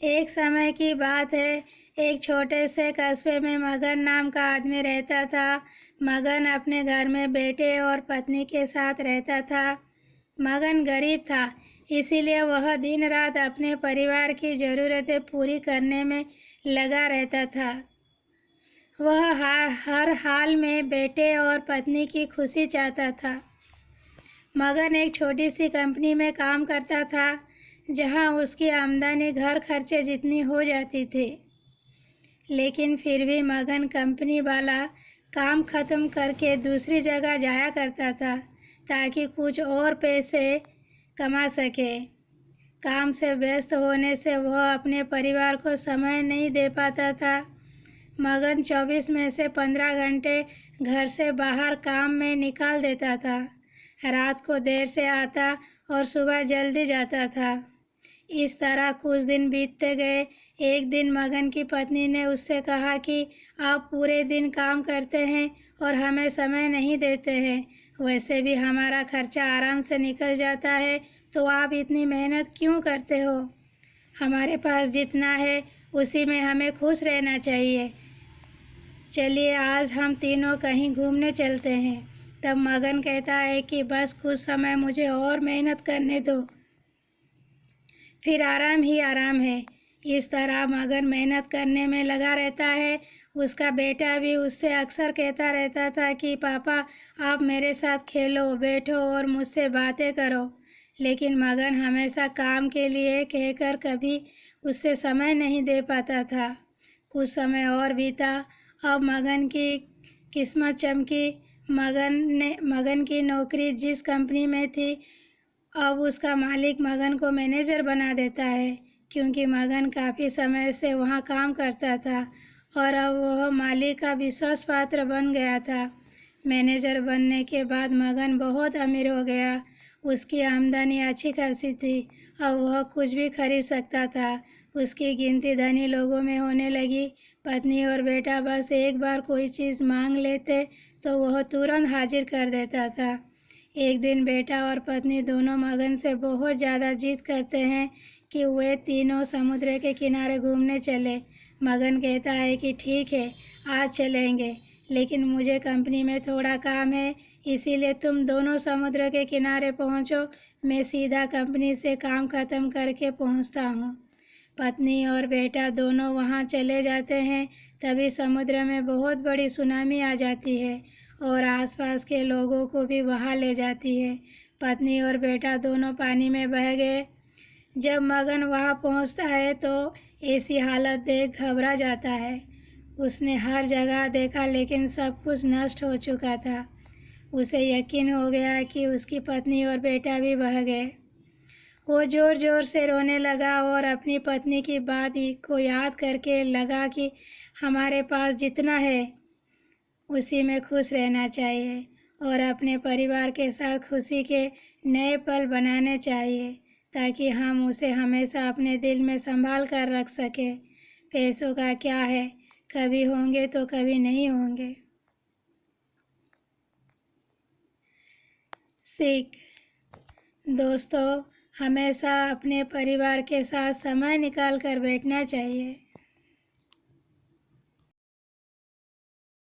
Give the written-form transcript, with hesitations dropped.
एक समय की बात है, एक छोटे से कस्बे में मगन नाम का आदमी रहता था। मगन अपने घर में बेटे और पत्नी के साथ रहता था। मगन गरीब था, इसीलिए वह दिन रात अपने परिवार की ज़रूरतें पूरी करने में लगा रहता था। वह हर हाल में बेटे और पत्नी की खुशी चाहता था। मगन एक छोटी सी कंपनी में काम करता था, जहां उसकी आमदनी घर खर्चे जितनी हो जाती थी। लेकिन फिर भी मगन कंपनी वाला काम ख़त्म करके दूसरी जगह जाया करता था ताकि कुछ और पैसे कमा सके। काम से व्यस्त होने से वह अपने परिवार को समय नहीं दे पाता था। मगन 24 में से 15 घंटे घर से बाहर काम में निकाल देता था। रात को देर से आता और सुबह जल्दी जाता था। इस तरह कुछ दिन बीतते गए। एक दिन मगन की पत्नी ने उससे कहा कि आप पूरे दिन काम करते हैं और हमें समय नहीं देते हैं। वैसे भी हमारा खर्चा आराम से निकल जाता है, तो आप इतनी मेहनत क्यों करते हो? हमारे पास जितना है उसी में हमें खुश रहना चाहिए। चलिए आज हम तीनों कहीं घूमने चलते हैं। तब मगन कहता है कि बस कुछ समय मुझे और मेहनत करने दो, फिर आराम ही आराम है। इस तरह मगन मेहनत करने में लगा रहता है। उसका बेटा भी उससे अक्सर कहता रहता था कि पापा आप मेरे साथ खेलो, बैठो और मुझसे बातें करो। लेकिन मगन हमेशा काम के लिए कहकर कभी उससे समय नहीं दे पाता था। कुछ समय और बीता। अब मगन की किस्मत चमकी। मगन की नौकरी जिस कंपनी में थी, अब उसका मालिक मगन को मैनेजर बना देता है, क्योंकि मगन काफ़ी समय से वहाँ काम करता था और अब वह मालिक का विश्वास पात्र बन गया था। मैनेजर बनने के बाद मगन बहुत अमीर हो गया। उसकी आमदनी अच्छी खासी थी। अब वह कुछ भी खरीद सकता था। उसकी गिनती धनी लोगों में होने लगी। पत्नी और बेटा बस एक बार कोई चीज़ मांग लेते तो वह तुरंत हाजिर कर देता था। एक दिन बेटा और पत्नी दोनों मगन से बहुत ज़्यादा जिद करते हैं कि वे तीनों समुद्र के किनारे घूमने चले। मगन कहता है कि ठीक है, आज चलेंगे, लेकिन मुझे कंपनी में थोड़ा काम है, इसीलिए तुम दोनों समुद्र के किनारे पहुंचो, मैं सीधा कंपनी से काम ख़त्म करके पहुंचता हूं। पत्नी और बेटा दोनों वहां चले जाते हैं। तभी समुद्र में बहुत बड़ी सुनामी आ जाती है और आसपास के लोगों को भी बहा ले जाती है। पत्नी और बेटा दोनों पानी में बह गए। जब मगन वहां पहुंचता है तो ऐसी हालत देख घबरा जाता है। उसने हर जगह देखा, लेकिन सब कुछ नष्ट हो चुका था। उसे यकीन हो गया कि उसकी पत्नी और बेटा भी बह गए। वो जोर जोर से रोने लगा और अपनी पत्नी की बात को याद करके लगा कि हमारे पास जितना है उसी में खुश रहना चाहिए और अपने परिवार के साथ खुशी के नए पल बनाने चाहिए, ताकि हम उसे हमेशा अपने दिल में संभाल कर रख सकें। पैसों का क्या है, कभी होंगे तो कभी नहीं होंगे। सीख। दोस्तों, हमेशा अपने परिवार के साथ समय निकाल कर बैठना चाहिए।